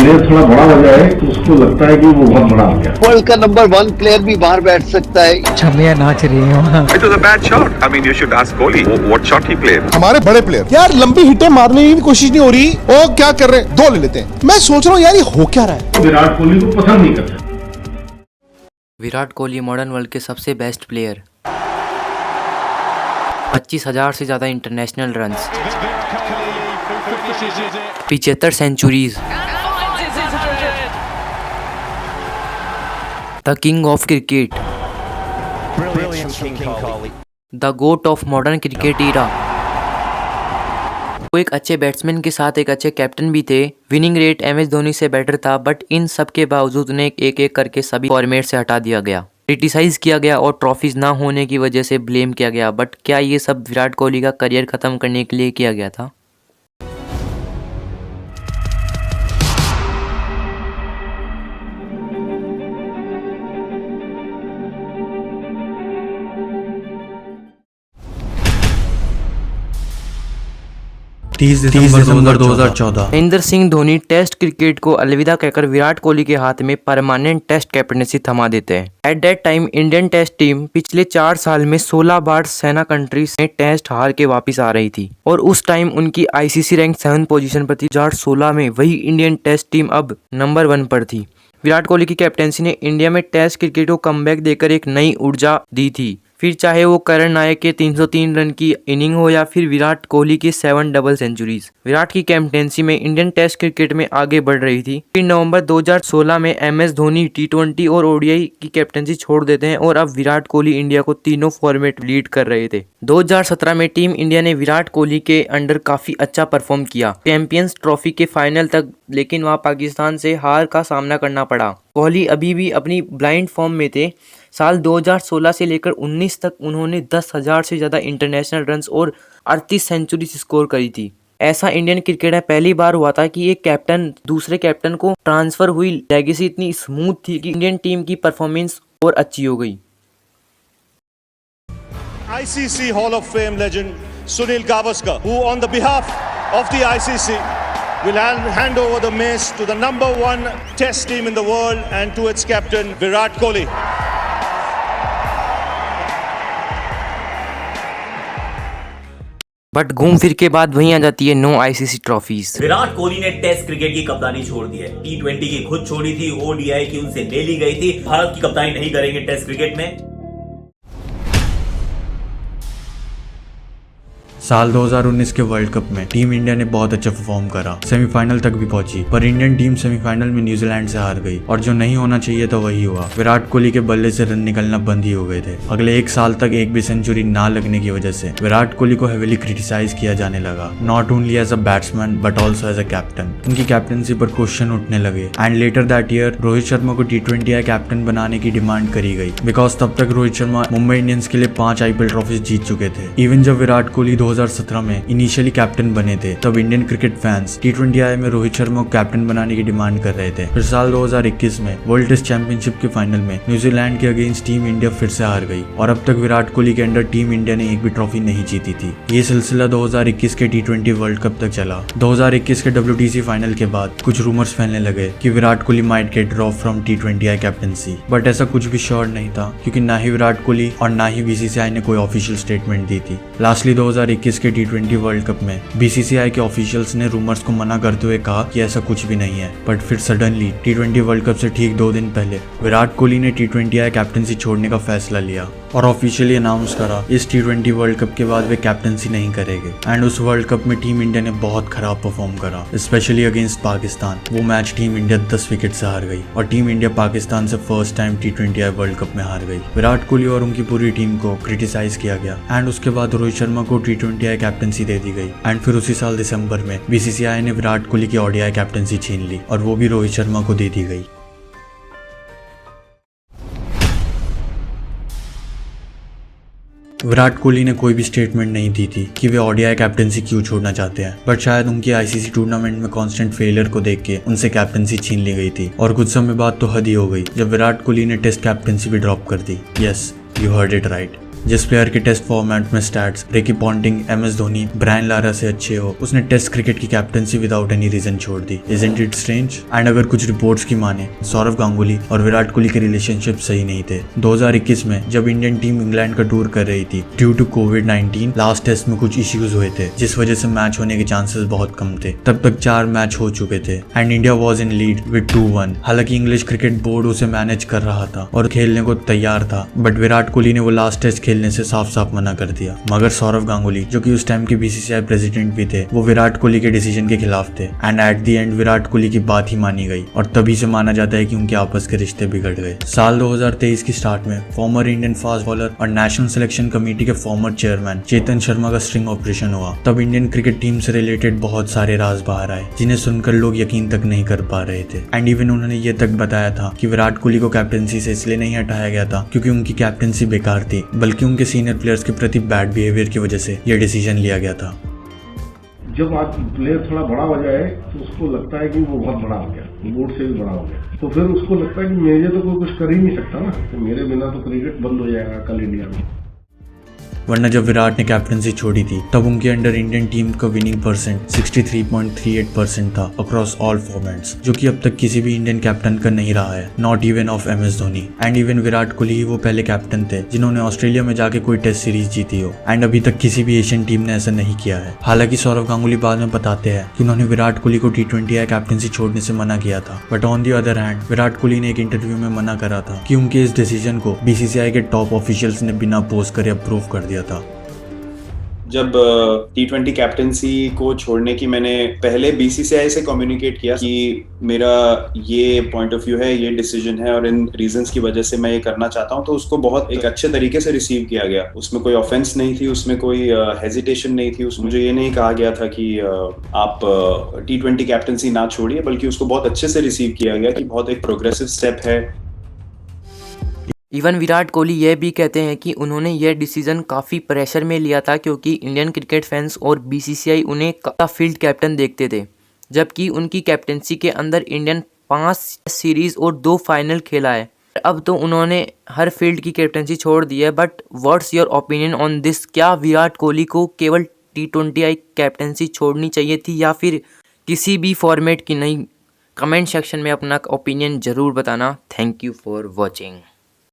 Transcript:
Player थोड़ा बड़ा हो जाए तो उसको लगता है कि वो बहुत बड़ा हो गया। वर्ल्ड का नंबर 1 प्लेयर भी बाहर बैठ सकता है। छमिया नाच रही है वहाँ। It was a bad shot. I mean, you should ask Kohli what shot he played. हमारे बड़े प्लेयर यार लंबी हिटें मारने की भी कोशिश नहीं हो रही। ओ क्या कर रहे हैं, 2 ले लेते हैं। मैं सोच रहा हूँ यार ये हो क्या रहा है। विराट कोहली को पसंद नहीं करते। विराट कोहली मॉडर्न वर्ल्ड के सबसे बेस्ट प्लेयर, 25,000 से ज़्यादा international runs, 75 centuries, the king of cricket, the GOAT of modern cricket era. वो एक अच्छे बैट्समैन के साथ एक अच्छे कैप्टन भी थे। विनिंग रेट MS धोनी से बेटर था, बट इन सब के बावजूद उन्हें एक एक करके सभी फॉर्मेट से हटा दिया गया, क्रिटिसाइज किया गया और ट्रॉफीज ना होने की वजह से ब्लेम किया गया। बट क्या ये सब विराट कोहली का करियर खत्म करने के लिए किया गया था? दिसंबर 2014 महेंद्र सिंह धोनी टेस्ट क्रिकेट को अलविदा कहकर विराट कोहली के हाथ में परमानेंट टेस्ट कैप्टनसी थमा देते हैं। At that time Indian test team पिछले 4 साल में 16 बार सेना कंट्रीज में टेस्ट हार के वापस आ रही थी और उस टाइम उनकी ICC रैंक 7 पोजीशन पर थी। 2016 में वही इंडियन टेस्ट टीम अब नंबर 1 पर थी। विराट कोहली की कैप्टनसी ने इंडिया में टेस्ट क्रिकेट को कमबैक देकर एक नई ऊर्जा दी थी। फिर चाहे वो करण नायक के 303 रन की इनिंग हो या फिर विराट कोहली की 7 डबल सेंचुरीज, विराट की कैप्टनसी में इंडियन टेस्ट क्रिकेट में आगे बढ़ रही थी। फिर नवंबर 2016 में MS धोनी T20 और ODI की कैप्टनसी छोड़ देते हैं और अब विराट कोहली इंडिया को तीनों फॉर्मेट लीड कर रहे थे। 2017 में टीम इंडिया ने विराट कोहली के अंडर काफी अच्छा परफॉर्म किया, चैंपियंस ट्रॉफी के फाइनल तक, लेकिन वहां पाकिस्तान से हार का सामना करना पड़ा। कोहली अभी भी अपनी ब्लाइंड फॉर्म में थे। साल 2016 से लेकर 19 तक उन्होंने 10,000 से ज़्यादा इंटरनेशनल रन्स और 38 सेंचुरी स्कोर करी थी। ऐसा इंडियन क्रिकेट में पहली बार हुआ था कि एक कैप्टन दूसरे कैप्टन को ट्रांसफर हुई लेगेसी इतनी स्मूथ थी कि इंडियन टीम की परफॉर्मेंस और अच्छी हो गई। ICC Hall of Fame legend Sunil Gavaskar, who on the behalf of the ICC will hand over the mace to the number 1 test team in the world and to its captain Virat Kohli. But घूम फिर के बाद वहीं आ जाती है no ICC trophies. Virat Kohli ने test cricket की कप्तानी छोड़ दी है। T20 की खुद छोड़ी थी, ODI की उनसे ले ली गई थी। भारत की कप्तानी नहीं करेंगे टेस्ट क्रिकेट में। साल 2019 के वर्ल्ड कप में टीम इंडिया ने बहुत अच्छा परफॉर्म करा, सेमीफाइनल तक भी पहुंची, पर इंडियन टीम सेमीफाइनल में न्यूजीलैंड से हार गई और जो नहीं होना चाहिए था वही हुआ। विराट कोहली के बल्ले से रन निकलना बंद ही हो गए थे। अगले 1 साल तक एक भी सेंचुरी ना लगने की वजह से विराट कोहली को हेवीली क्रिटिसाइज किया जाने लगा, not only as a batsman but also as a captain. उनकी कैप्टनसी पर क्वेश्चन उठने लगे and later that year Rohit Sharma को T20 कैप्टन बनाने की डिमांड करी गई, बिकॉज तब तक रोहित शर्मा मुंबई इंडियंस के लिए 5 IPL ट्रॉफीज जीत चुके थे। इवन जब विराट कोहली 2017 में इनिशियली कैप्टन बने थे तब इंडियन क्रिकेट फैंस T20 में रोहित शर्मा को कैप्टन बनाने की डिमांड कर रहे थे। फिर साल 2021 में वर्ल्ड टेस्ट चैंपियनशिप के फाइनल में न्यूजीलैंड के अगेंस्ट टीम इंडिया फिर से हार गई और अब तक विराट कोहली के अंडर टीम इंडिया ने एक भी ट्रॉफी नहीं जीती थी। ये सिलसिला 2021 के T20 वर्ल्ड कप तक चला। 2021 के WTC फाइनल के बाद कुछ रूमर्स फैलने लगे कि Virat Kohli might get drop from T20 captaincy, but ऐसा कुछ भी श्योर नहीं था क्योंकि ना ही विराट कोहली और ना ही BCCI ने कोई ऑफिशियल स्टेटमेंट दी थी। लास्टली 2021 के T20 वर्ल्ड कप में BCCI के ऑफिशियल्स ने रूमर्स को मना करते हुए कहा कि ऐसा कुछ भी नहीं है, बट फिर सडनली T20 वर्ल्ड कप से ठीक 2 दिन पहले विराट कोहली ने T20 कैप्टनसी छोड़ने का फैसला लिया और ऑफिशियली अनाउंस करा इस T20 वर्ल्ड कप के बाद वे कैप्टनसी नहीं करेंगे। एंड उस वर्ल्ड कप में टीम इंडिया ने बहुत खराब परफॉर्म करा, स्पेशली अगेंस्ट पाकिस्तान। वो मैच टीम इंडिया 10 विकेट से हार गई और टीम इंडिया पाकिस्तान से first time T20 world cup में हार गई। विराट कोहली और उनकी पूरी टीम को क्रिटिसाइज किया गया एंड उसके बाद रोहित शर्मा को T20 कैप्टनसी दे दी गई। एंड फिर उसी साल दिसंबर में BCCI ने विराट कोहली की ODI कैप्टनसी छीन ली और वो भी रोहित शर्मा को दे दी गई। विराट कोहली ने कोई भी स्टेटमेंट नहीं दी थी कि वे ODI कैप्टनसी क्यों छोड़ना चाहते हैं, बट शायद उनकी ICC टूर्नामेंट में कांस्टेंट फेलियर को देख के उनसे कैप्टनसी छीन ली गई थी। और कुछ समय बाद तो हद ही हो गई जब विराट कोहली ने टेस्ट कैप्टनसी भी ड्रॉप कर दी। Yes, you heard it right. जिस प्लेयर के टेस्ट फॉर्मेट में stats Ricky Ponting, MS Dhoni, Brian Lara से अच्छे हो, उसने टेस्ट क्रिकेट की कैप्टनसी विदाउट एनी रीजन छोड़ दी। Isn't it strange? एंड अगर कुछ रिपोर्ट्स की माने, सौरव गांगुली और विराट कोहली के रिलेशनशिप सही नहीं थे। 2021 में जब इंडियन टीम इंग्लैंड का टूर कर रही थी, ड्यू टू कोविड-19 लास्ट टेस्ट में कुछ इश्यूज हुए थे, जिस वजह से मैच होने के चांसेस बहुत कम थे। तब तक 4 मैच हो चुके थे and India was in lead with 2-1। हालांकि इंग्लिश क्रिकेट बोर्ड उसे मैनेज कर रहा था और खेलने को तैयार था, बट विराट कोहली ने वो लास्ट टेस्ट खेलने से साफ साफ मना कर दिया। मगर सौरव गांगुली, जो कि उस टाइम के BCCI प्रेसिडेंट भी थे, वो विराट कोहली के डिसीजन के खिलाफ थे and at the end Virat Kohli की बात ही मानी गई और तभी से माना जाता है कि उनके आपस के रिश्ते बिगड़ गए। साल 2023 की स्टार्ट में फॉर्मर इंडियन फास्ट बॉलर और नेशनल सिलेक्शन कमेटी के फॉर्मर चेयरमैन चेतन शर्मा का स्ट्रिंग ऑपरेशन हुआ। तब इंडियन क्रिकेट टीम से रिलेटेड बहुत सारे राज बाहर आए, जिन्हें सुनकर लोग यकीन तक नहीं कर पा रहे थे। एंड इवन उन्होंने ये तक बताया था कि विराट कोहली को कैप्टनसी से इसलिए नहीं हटाया गया था क्योंकि उनकी कैप्टनसी बेकार थी, बल्कि उनके सीनियर प्लेयर्स के प्रति बैड बिहेवियर की वजह से यह डिसीजन लिया गया था। जब आज प्लेयर थोड़ा बड़ा हो जाए तो उसको लगता है कि वो बहुत बड़ा हो गया, बोर्ड से भी बड़ा हो गया, तो फिर उसको लगता है कि मेरे तो कोई कुछ कर ही नहीं सकता ना, तो मेरे बिना तो क्रिकेट बंद हो जाएगा कल इंडिया में। वरना जब विराट ने कैप्टनसी छोड़ी थी तब उनके अंडर इंडियन टीम का विनिंग परसेंट 63.38% था अक्रॉस ऑल फॉर्मेट्स, जो कि अब तक किसी भी इंडियन कैप्टन का नहीं रहा है, not even of MS Dhoni. And even Virat Kohli ही वो पहले कैप्टन थे जिन्होंने ऑस्ट्रेलिया में जाके कोई टेस्ट सीरीज जीती हो, एंड अभी तक किसी भी एशियन टीम ने ऐसा नहीं किया है। हालांकि सौरव गांगुली बाद में बताते हैं कि उन्होंने विराट कोहली को T20I कैप्टनसी छोड़ने से मना किया था, but on the other hand Virat Kohli ने एक इंटरव्यू में मना करा था कि उनके इस डिसीजन को BCCI के टॉप ऑफिशियल्स ने बिना पोस्ट करे अप्रूव कर दिया था। जब T20 कैप्टनसी को छोड़ने की मैंने पहले BCCI से कम्युनिकेट किया कि मेरा ये पॉइंट ऑफ व्यू है, ये डिसीजन है और इन रीजंस की वजह से मैं ये करना चाहता हूँ, तो उसको बहुत एक अच्छे तरीके से रिसीव किया गया। उसमें कोई ऑफेंस नहीं थी, उसमें कोई हेजिटेशन नहीं थी, मुझे ये नहीं कहा गया था कि आप T20 कैप्टनसी ना छोड़िए, बल्कि उसको बहुत अच्छे से रिसीव किया गया कि बहुत एक प्रोग्रेसिव स्टेप है। इवन विराट कोहली यह भी कहते हैं कि उन्होंने यह डिसीजन काफ़ी प्रेशर में लिया था क्योंकि इंडियन क्रिकेट फैंस और BCCI उन्हें फील्ड कैप्टन देखते थे, जबकि उनकी कैप्टनसी के अंदर इंडियन 5 सीरीज और 2 फाइनल खेला है। अब तो उन्होंने हर फील्ड की कैप्टनसी छोड़ दी है, but what's your opinion on this? क्या विराट कोहली को केवल T20I कैप्टनसी छोड़नी चाहिए थी या फिर किसी भी फॉर्मेट की नहीं? कमेंट सेक्शन में अपना ओपिनियन ज़रूर बताना। Thank you for watching.